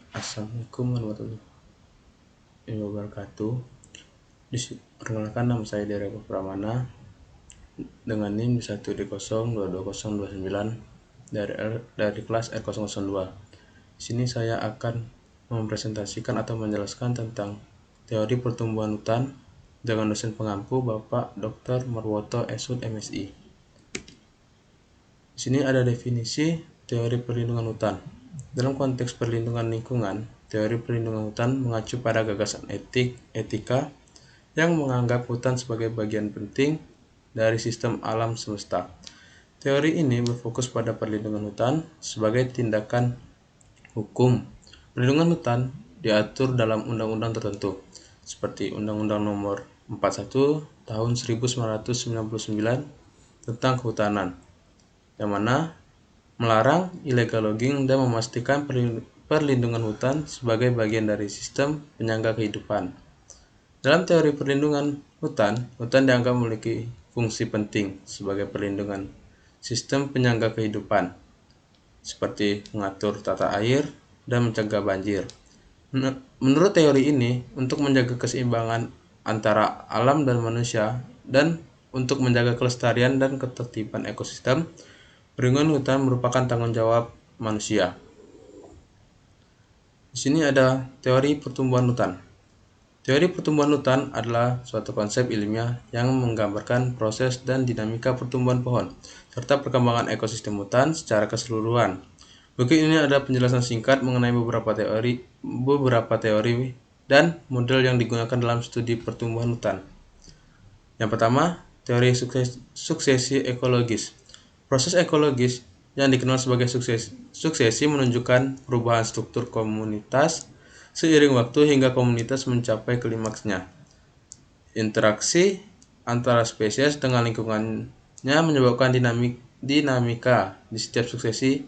Assalamualaikum warahmatullahi wabarakatuh. Perkenalkan, nama saya Dereko Pramana dengan NIM 1D0222029 dari kelas R002. Di sini saya akan mempresentasikan atau menjelaskan tentang teori pertumbuhan hutan dengan dosen pengampu Bapak Dr. Marwoto Esud MSI. Di sini ada definisi teori perlindungan hutan. Dalam konteks perlindungan lingkungan, teori perlindungan hutan mengacu pada gagasan etika yang menganggap hutan sebagai bagian penting dari sistem alam semesta. Teori ini berfokus pada perlindungan hutan sebagai tindakan hukum. Perlindungan hutan diatur dalam undang-undang tertentu, seperti Undang-Undang Nomor 41 Tahun 1999 tentang Kehutanan, yang mana melarang illegal logging dan memastikan perlindungan hutan sebagai bagian dari sistem penyangga kehidupan. Dalam teori perlindungan hutan, hutan dianggap memiliki fungsi penting sebagai perlindungan sistem penyangga kehidupan, seperti mengatur tata air dan mencegah banjir. Menurut teori ini, untuk menjaga keseimbangan antara alam dan manusia dan untuk menjaga kelestarian dan ketertiban ekosistem, perlindungan hutan merupakan tanggung jawab manusia. Di sini ada teori pertumbuhan hutan. Teori pertumbuhan hutan adalah suatu konsep ilmiah yang menggambarkan proses dan dinamika pertumbuhan pohon, serta perkembangan ekosistem hutan secara keseluruhan. Berikut ini ada penjelasan singkat mengenai beberapa teori dan model yang digunakan dalam studi pertumbuhan hutan. Yang pertama, teori suksesi ekologis. Proses ekologis yang dikenal sebagai suksesi menunjukkan perubahan struktur komunitas seiring waktu hingga komunitas mencapai klimaksnya. Interaksi antara spesies dengan lingkungannya menyebabkan dinamika di setiap suksesi,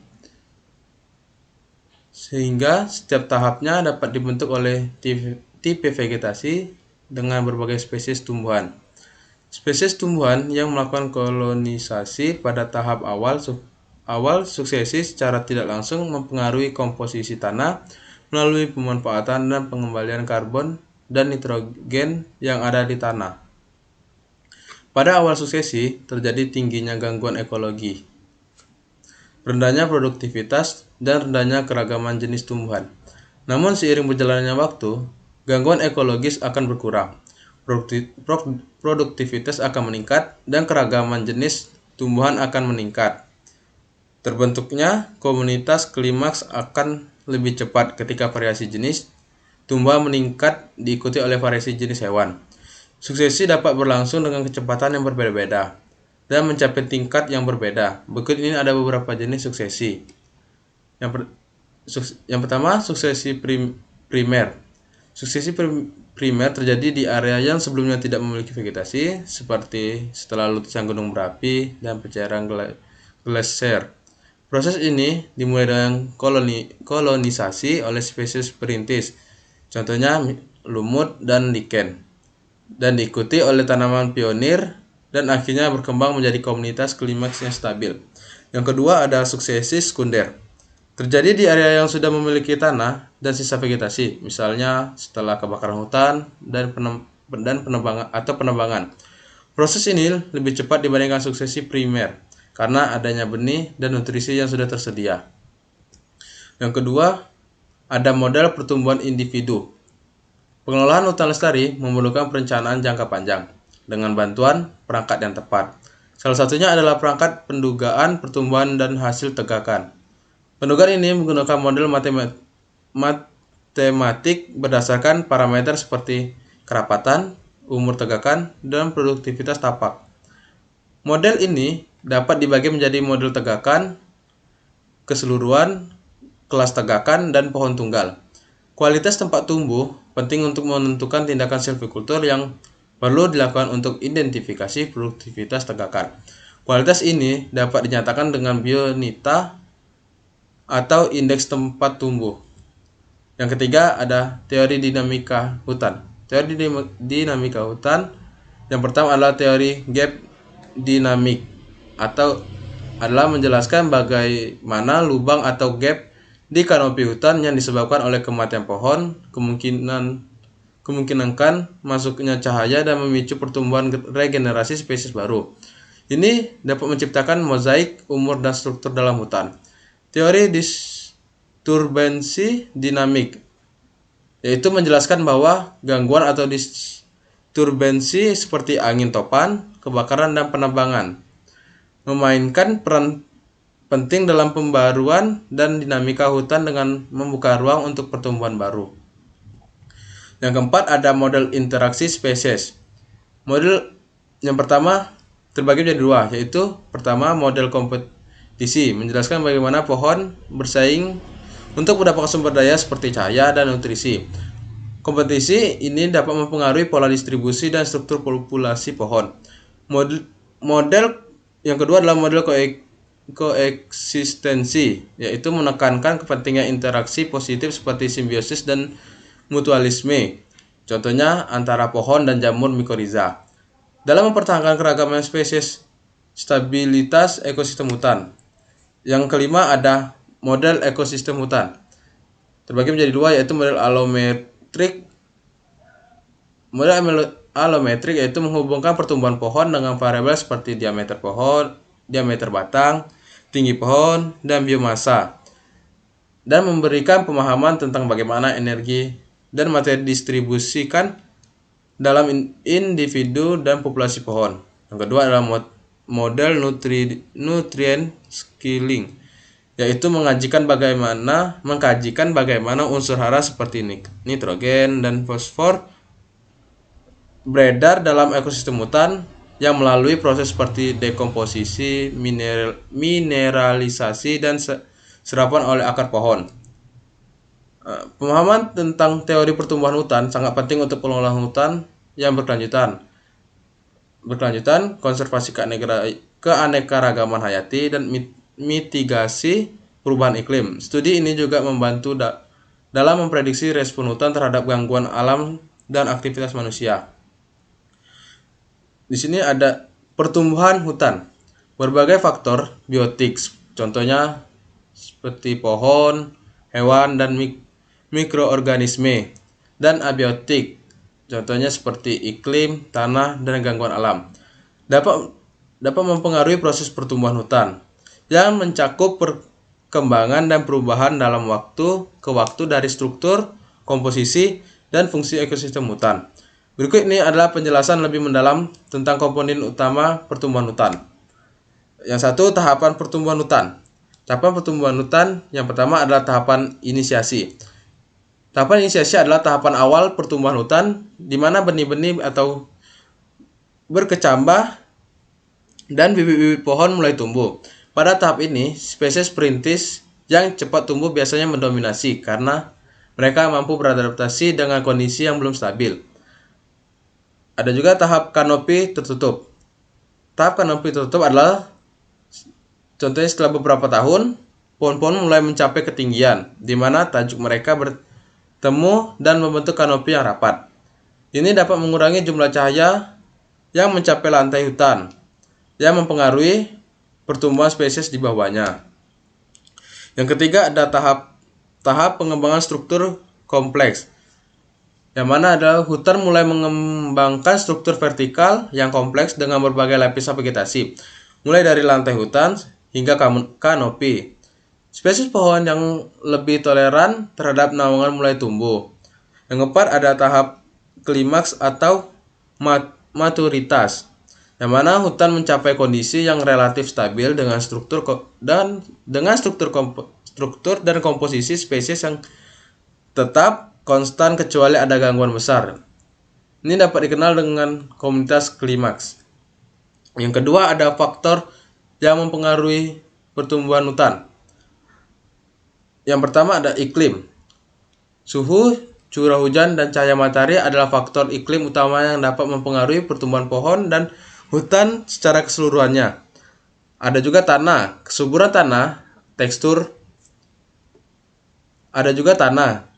sehingga setiap tahapnya dapat dibentuk oleh tipe vegetasi dengan berbagai spesies tumbuhan. Spesies tumbuhan yang melakukan kolonisasi pada tahap awal suksesi secara tidak langsung mempengaruhi komposisi tanah melalui pemanfaatan dan pengembalian karbon dan nitrogen yang ada di tanah. Pada awal suksesi, terjadi tingginya gangguan ekologi, rendahnya produktivitas, dan rendahnya keragaman jenis tumbuhan. Namun seiring berjalannya waktu, gangguan ekologis akan berkurang, produktivitas akan meningkat, dan keragaman jenis tumbuhan akan meningkat. Terbentuknya komunitas klimaks akan lebih cepat ketika variasi jenis tumbuhan meningkat diikuti oleh variasi jenis hewan. Suksesi dapat berlangsung dengan kecepatan yang berbeda-beda dan mencapai tingkat yang berbeda. Berikut ini ada beberapa jenis suksesi. Yang pertama, suksesi primer. Suksesi primer terjadi di area yang sebelumnya tidak memiliki vegetasi, seperti setelah letusan gunung berapi dan pencairan glaser. Proses ini dimulai dengan kolonisasi oleh spesies perintis, contohnya lumut dan lichen, dan diikuti oleh tanaman pionir, dan akhirnya berkembang menjadi komunitas klimaks yang stabil. Yang kedua ada suksesi sekunder. Terjadi di area yang sudah memiliki tanah dan sisa vegetasi, misalnya setelah kebakaran hutan dan penebangan. Proses ini lebih cepat dibandingkan suksesi primer karena adanya benih dan nutrisi yang sudah tersedia. Yang kedua, ada model pertumbuhan individu. Pengelolaan hutan lestari memerlukan perencanaan jangka panjang dengan bantuan perangkat yang tepat. Salah satunya adalah perangkat pendugaan pertumbuhan dan hasil tegakan. Pendugaan ini menggunakan model matematik berdasarkan parameter seperti kerapatan, umur tegakan, dan produktivitas tapak. Model ini dapat dibagi menjadi model tegakan, keseluruhan, kelas tegakan, dan pohon tunggal. Kualitas tempat tumbuh penting untuk menentukan tindakan silvikultur yang perlu dilakukan untuk identifikasi produktivitas tegakan. Kualitas ini dapat dinyatakan dengan bionita atau indeks tempat tumbuh. Yang ketiga ada teori dinamika hutan. Teori dinamika hutan yang pertama adalah teori gap dinamik, atau adalah menjelaskan bagaimana lubang atau gap di kanopi hutan yang disebabkan oleh kematian pohon, kemungkinkan masuknya cahaya dan memicu pertumbuhan regenerasi spesies baru. Ini dapat menciptakan mozaik umur dan struktur dalam hutan. Teori disturbensi dinamik, yaitu menjelaskan bahwa gangguan atau disturbensi seperti angin topan, kebakaran, dan penebangan memainkan peran penting dalam pembaruan dan dinamika hutan dengan membuka ruang untuk pertumbuhan baru. Yang keempat ada model interaksi spesies. Model yang pertama terbagi menjadi dua, yaitu pertama model kompetisi, menjelaskan bagaimana pohon bersaing untuk mendapatkan sumber daya seperti cahaya dan nutrisi. Kompetisi ini dapat mempengaruhi pola distribusi dan struktur populasi pohon. Model yang kedua adalah model koeksistensi, yaitu menekankan kepentingan interaksi positif seperti simbiosis dan mutualisme, contohnya antara pohon dan jamur mikoriza, dalam mempertahankan keragaman spesies, stabilitas ekosistem hutan. Yang kelima ada model ekosistem hutan, terbagi menjadi dua, yaitu model alometrik. Model alometrik yaitu menghubungkan pertumbuhan pohon dengan variabel seperti diameter pohon, diameter batang, tinggi pohon, dan biomasa, dan memberikan pemahaman tentang bagaimana energi dan materi distribusikan dalam individu dan populasi pohon. Yang kedua adalah model nutrient scaling, yaitu mengkajikan bagaimana unsur hara seperti nitrogen dan fosfor beredar dalam ekosistem hutan yang melalui proses seperti dekomposisi, mineralisasi, dan serapan oleh akar pohon. Pemahaman tentang teori pertumbuhan hutan sangat penting untuk pengelolaan hutan yang berkelanjutan, konservasi keanekaragaman hayati, dan mitigasi perubahan iklim. Studi ini juga membantu dalam memprediksi respon hutan terhadap gangguan alam dan aktivitas manusia. Di sini ada pertumbuhan hutan. Berbagai faktor biotik, contohnya seperti pohon, hewan, dan mikroorganisme, dan abiotik, contohnya seperti iklim, tanah, dan gangguan alam, dapat mempengaruhi proses pertumbuhan hutan yang mencakup perkembangan dan perubahan dalam waktu ke waktu dari struktur, komposisi, dan fungsi ekosistem hutan. Berikut ini adalah penjelasan lebih mendalam tentang komponen utama pertumbuhan hutan. Yang satu, tahapan pertumbuhan hutan. Tahapan pertumbuhan hutan yang pertama adalah tahapan inisiasi. Tahapan inisiasi adalah tahapan awal pertumbuhan hutan di mana benih-benih atau berkecambah dan bibit-bibit pohon mulai tumbuh. Pada tahap ini, spesies perintis yang cepat tumbuh biasanya mendominasi karena mereka mampu beradaptasi dengan kondisi yang belum stabil. Ada juga tahap kanopi tertutup. Tahap kanopi tertutup adalah contohnya setelah beberapa tahun, pohon-pohon mulai mencapai ketinggian, di mana tajuk mereka bertemu dan membentuk kanopi yang rapat. Ini dapat mengurangi jumlah cahaya yang mencapai lantai hutan, yang mempengaruhi pertumbuhan spesies di bawahnya. Yang ketiga ada tahap pengembangan struktur kompleks, yang mana adalah hutan mulai mengembangkan struktur vertikal yang kompleks dengan berbagai lapisan vegetasi, mulai dari lantai hutan hingga kanopi. Spesies pohon yang lebih toleran terhadap naungan mulai tumbuh. Yang keempat ada tahap klimaks atau maturitas, yang mana hutan mencapai kondisi yang relatif stabil dengan struktur dan komposisi spesies yang tetap konstan kecuali ada gangguan besar. Ini dapat dikenal dengan komunitas klimaks. Yang kedua ada faktor yang mempengaruhi pertumbuhan hutan. Yang pertama ada iklim. Suhu, curah hujan, dan cahaya matahari adalah faktor iklim utama yang dapat mempengaruhi pertumbuhan pohon dan hutan secara keseluruhannya. Ada juga tanah, kesuburan tanah, tekstur.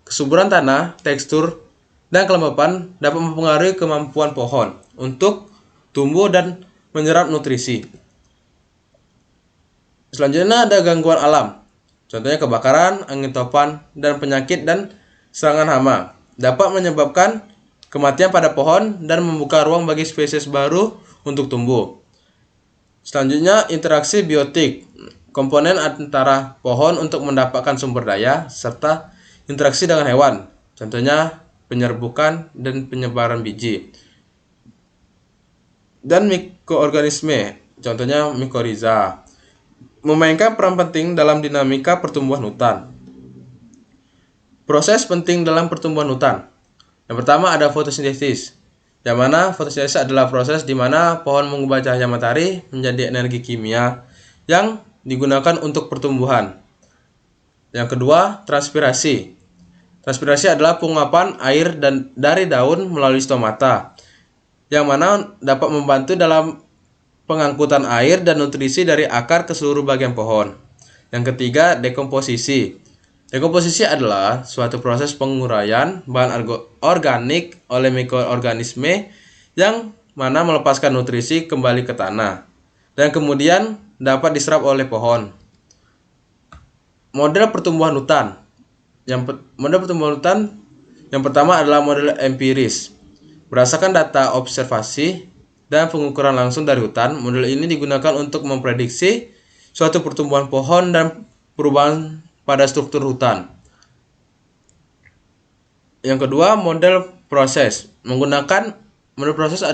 Kesuburan tanah, tekstur, dan kelembapan dapat mempengaruhi kemampuan pohon untuk tumbuh dan menyerap nutrisi. Selanjutnya ada gangguan alam. Contohnya kebakaran, angin topan, dan penyakit dan serangan hama dapat menyebabkan kematian pada pohon dan membuka ruang bagi spesies baru untuk tumbuh. Selanjutnya, interaksi biotik, komponen antara pohon untuk mendapatkan sumber daya serta interaksi dengan hewan, contohnya penyerbukan dan penyebaran biji. Dan mikroorganisme, contohnya mikoriza, memainkan peran penting dalam dinamika pertumbuhan hutan. Proses penting dalam pertumbuhan hutan. Yang pertama ada fotosintesis, yang mana fotosintesis adalah proses di mana pohon mengubah cahaya matahari menjadi energi kimia yang digunakan untuk pertumbuhan. Yang kedua, transpirasi. Transpirasi adalah penguapan air dari daun melalui stomata, yang mana dapat membantu dalam pengangkutan air dan nutrisi dari akar ke seluruh bagian pohon. Yang ketiga, dekomposisi. Dekomposisi adalah suatu proses penguraian bahan organik oleh mikroorganisme yang mana melepaskan nutrisi kembali ke tanah dan kemudian dapat diserap oleh pohon. Model pertumbuhan hutan. Model pertumbuhan hutan yang pertama adalah model empiris. Berdasarkan data observasi dan pengukuran langsung dari hutan, model ini digunakan untuk memprediksi suatu pertumbuhan pohon dan perubahan pada struktur hutan. Yang kedua, model proses. Menggunakan model proses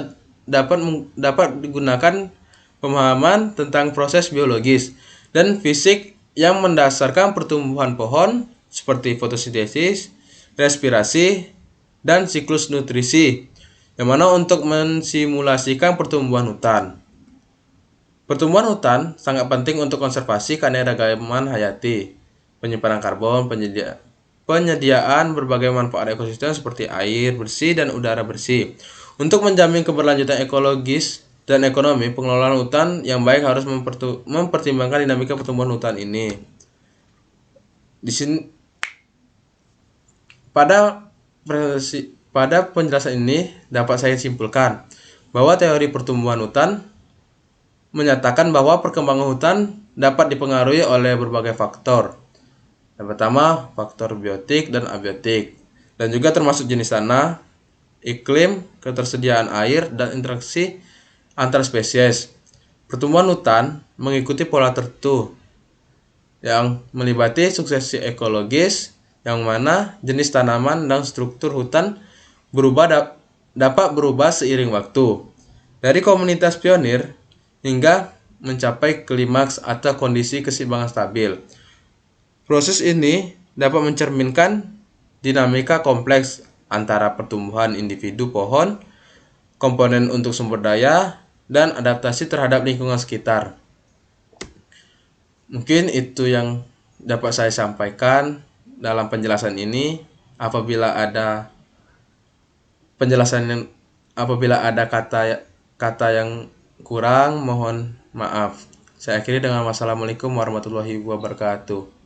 dapat digunakan pemahaman tentang proses biologis dan fisik yang mendasarkan pertumbuhan pohon seperti fotosintesis, respirasi, dan siklus nutrisi, yang mana untuk mensimulasikan pertumbuhan hutan. Pertumbuhan hutan sangat penting untuk konservasi keanekaragaman hayati, penyimpanan karbon, penyediaan berbagai manfaat ekosistem seperti air bersih dan udara bersih. Untuk menjamin keberlanjutan ekologis dan ekonomi, pengelolaan hutan yang baik harus mempertimbangkan dinamika pertumbuhan hutan ini. Di sini pada penjelasan ini dapat saya simpulkan bahwa teori pertumbuhan hutan menyatakan bahwa perkembangan hutan dapat dipengaruhi oleh berbagai faktor. Yang pertama, faktor biotik dan abiotik, dan juga termasuk jenis tanah, iklim, ketersediaan air, dan interaksi antar spesies. Pertumbuhan hutan mengikuti pola tertentu yang melibati suksesi ekologis, yang mana jenis tanaman dan struktur hutan dapat berubah seiring waktu, dari komunitas pionir hingga mencapai klimaks atau kondisi keseimbangan stabil. Proses ini dapat mencerminkan dinamika kompleks antara pertumbuhan individu pohon, komponen untuk sumber daya, dan adaptasi terhadap lingkungan sekitar. Mungkin itu yang dapat saya sampaikan dalam penjelasan ini. Apabila ada kata yang kurang, mohon maaf. Saya akhiri dengan wassalamualaikum warahmatullahi wabarakatuh.